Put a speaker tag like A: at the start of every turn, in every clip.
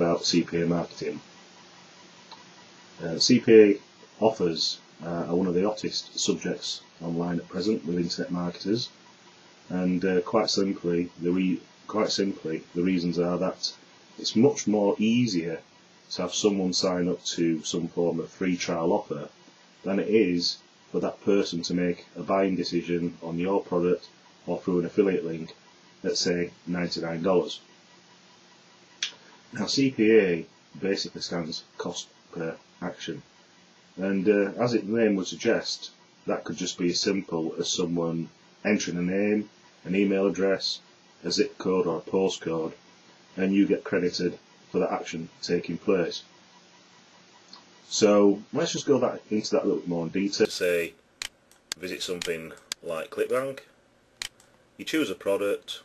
A: about CPA marketing. CPA offers are one of the hottest subjects online at present with internet marketers, and quite simply the reasons are that it's much more easier to have someone sign up to some form of free trial offer than it is for that person to make a buying decision on your product or through an affiliate link at, say, $99. Now, CPA basically stands cost per action, and as its name would suggest, that could just be as simple as someone entering a name, an email address, a zip code or a postcode, and you get credited for that action taking place. So let's just go into that a little bit more in detail. Say, visit something like ClickBank, you choose a product,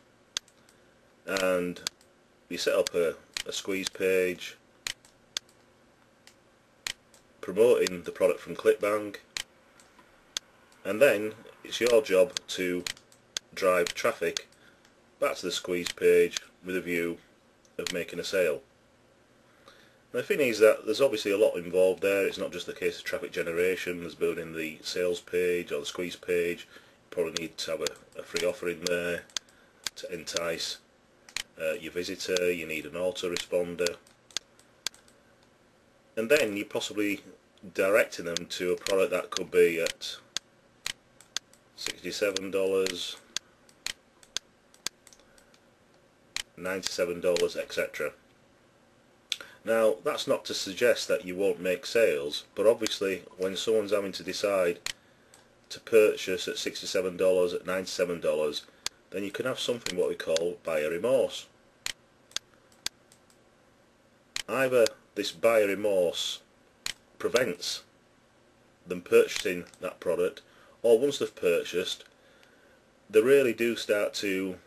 A: and you set up a squeeze page promoting the product from ClickBank, and then it's your job to drive traffic back to the squeeze page with a view of making a sale. Now, the thing is that there's obviously a lot involved there. It's not just the case of traffic generation. There's building the sales page or the squeeze page. You probably need to have a free offer in there to entice your visitor. You need an autoresponder, and then you're possibly directing them to a product that could be at $67, $97, etc. Now, that's not to suggest that you won't make sales, but obviously when someone's having to decide to purchase at $67, at $97, then you can have something what we call buyer remorse. Either this buyer remorse prevents them purchasing that product, or once they've purchased, they really do start to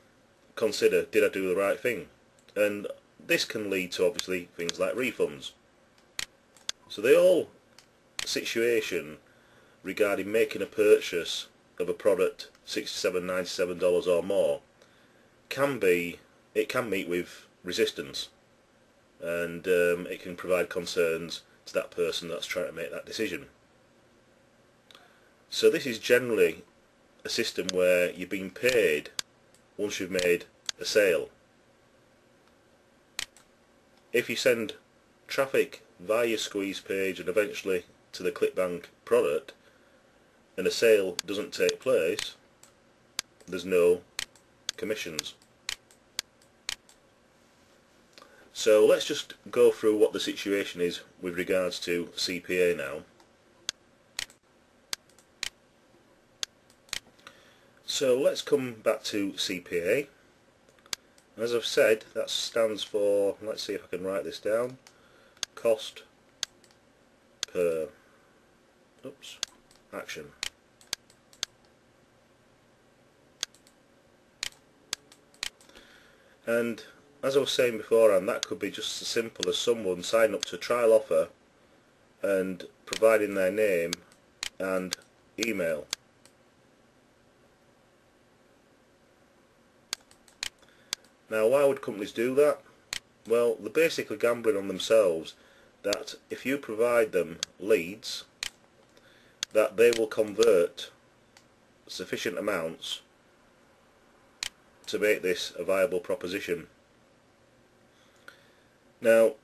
A: consider, did I do the right thing? And this can lead to obviously things like refunds. So the whole situation regarding making a purchase of a product $67, $97 or more can meet with resistance, and it can provide concerns to that person that's trying to make that decision. So this is generally a system where you're being paid once you've made a sale. If you send traffic via your squeeze page and eventually to the ClickBank product, and a sale doesn't take place, there's no commissions. So let's just go through what the situation is with regards to CPA now. So let's come back to CPA. As I've said, that stands for, let's see if I can write this down, cost per action. And as I was saying beforehand, that could be just as simple as someone signing up to a trial offer and providing their name and email. Now, why would companies do that? Well, they're basically gambling on themselves that if you provide them leads, that they will convert sufficient amounts to make this a viable proposition. Now,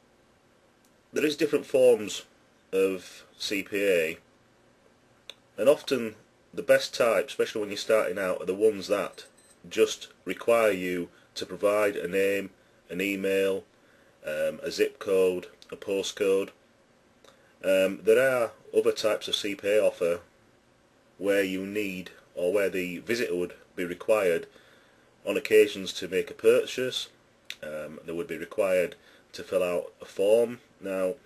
A: there is different forms of CPA, and often the best type, especially when you're starting out, are the ones that just require you to provide a name, an email, a zip code, a postcode. There are other types of CPA offer where you need, or where the visitor would be required on occasions to make a purchase. They would be required to fill out a form. Now,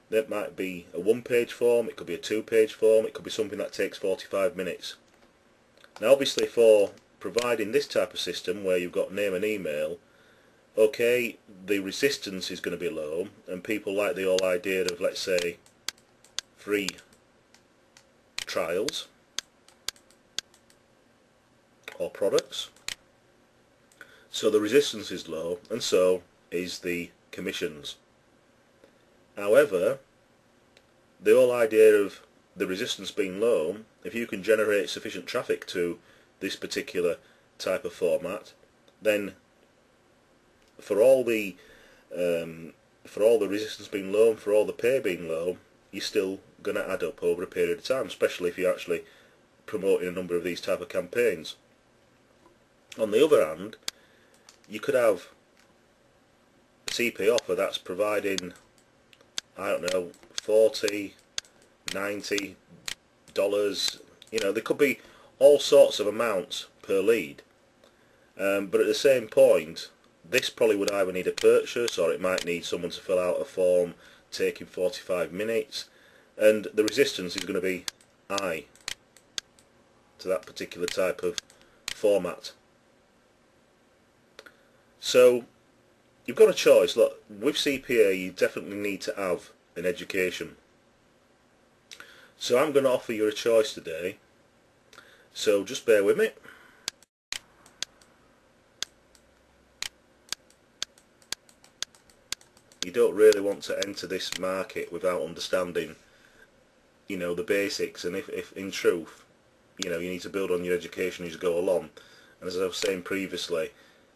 A: that might be a one-page form, it could be a two-page form, it could be something that takes 45 minutes. Now, obviously, for providing this type of system where you've got name and email, okay, the resistance is going to be low, and people like the whole idea of, let's say, free trials or products. So the resistance is low, and so is the commissions. However, the whole idea of the resistance being low, if you can generate sufficient traffic to this particular type of format, then for all the resistance being low and for all the pay being low, you're still going to add up over a period of time, especially if you're actually promoting a number of these type of campaigns. On the other hand, you could have a CPA offer that's providing, I don't know, $40, $90, there could be all sorts of amounts per lead, but at the same point, this probably would either need a purchase, or it might need someone to fill out a form taking 45 minutes, and the resistance is going to be high to that particular type of format. So you've got a choice. Look, with CPA you definitely need to have an education. So I'm going to offer you a choice today, so just bear with me. You don't really want to enter this market without understanding, the basics, and if in truth, you need to build on your education as you go along. And as I was saying previously,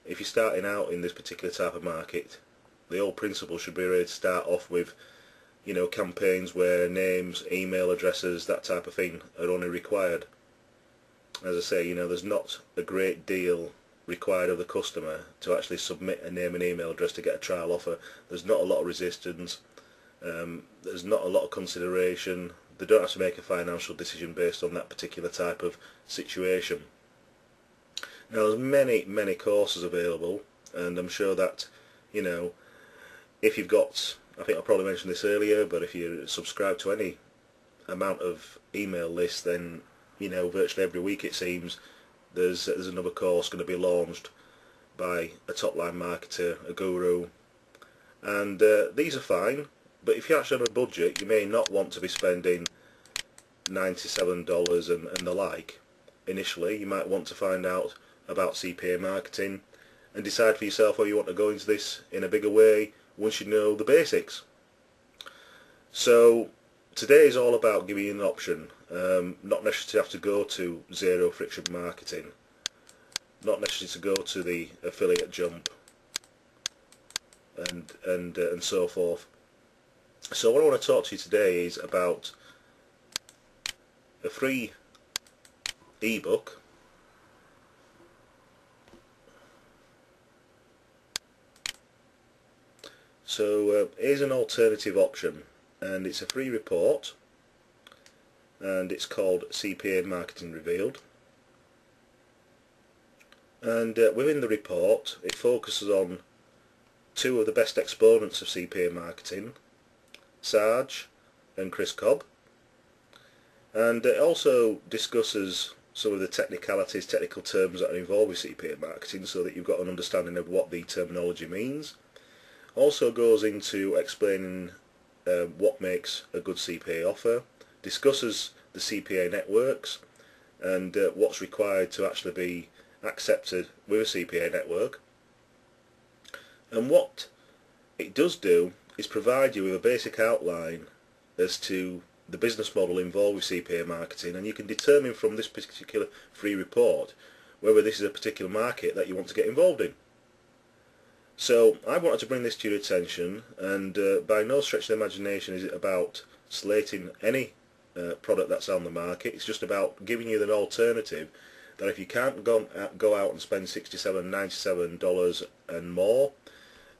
A: if you're starting out in this particular type of market, the whole principle should be really to start off with, campaigns where names, email addresses, that type of thing are only required. As I say, there's not a great deal required of the customer to actually submit a name and email address to get a trial offer. There's not a lot of resistance, there's not a lot of consideration. They don't have to make a financial decision based on that particular type of situation. Now there's many courses available, and I'm sure that if you've got, I think I probably mentioned this earlier, but if you subscribe to any amount of email lists, then virtually every week it seems there's another course going to be launched by a top-line marketer, a guru, and these are fine, but if you're actually on a budget, you may not want to be spending $97 and the like. Initially, you might want to find out about CPA marketing and decide for yourself whether you want to go into this in a bigger way once you know the basics. So today is all about giving you an option, not necessarily to have to go to zero friction marketing, not necessarily to go to the affiliate jump and so forth. So what I want to talk to you today is about a free ebook So here's an alternative option, and it's a free report, and it's called CPA Marketing Revealed. And within the report it focuses on two of the best exponents of CPA marketing, Sarge and Chris Cobb, and it also discusses some of the technicalities, technical terms that are involved with CPA marketing, so that you've got an understanding of what the terminology means. Also goes into explaining what makes a good CPA offer, discusses the CPA networks and what's required to actually be accepted with a CPA network. And what it does do is provide you with a basic outline as to the business model involved with CPA marketing, and you can determine from this particular free report whether this is a particular market that you want to get involved in. So I wanted to bring this to your attention, and by no stretch of the imagination is it about slating any product that's on the market. It's just about giving you an alternative that if you can't go out and spend $67, $97 and more,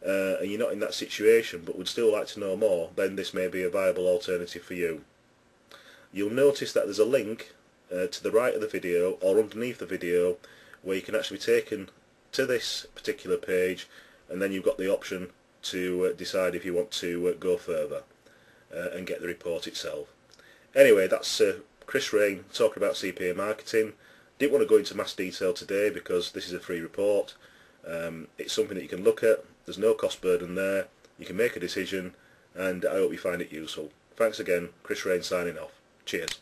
A: and you're not in that situation but would still like to know more, then this may be a viable alternative for you. You'll notice that there's a link to the right of the video or underneath the video where you can actually be taken to this particular page, and then you've got the option to decide if you want to go further and get the report itself. Anyway, that's Chris Rain talking about CPA marketing. Didn't want to go into mass detail today because this is a free report. It's something that you can look at. There's no cost burden there. You can make a decision, and I hope you find it useful. Thanks again. Chris Rain signing off. Cheers.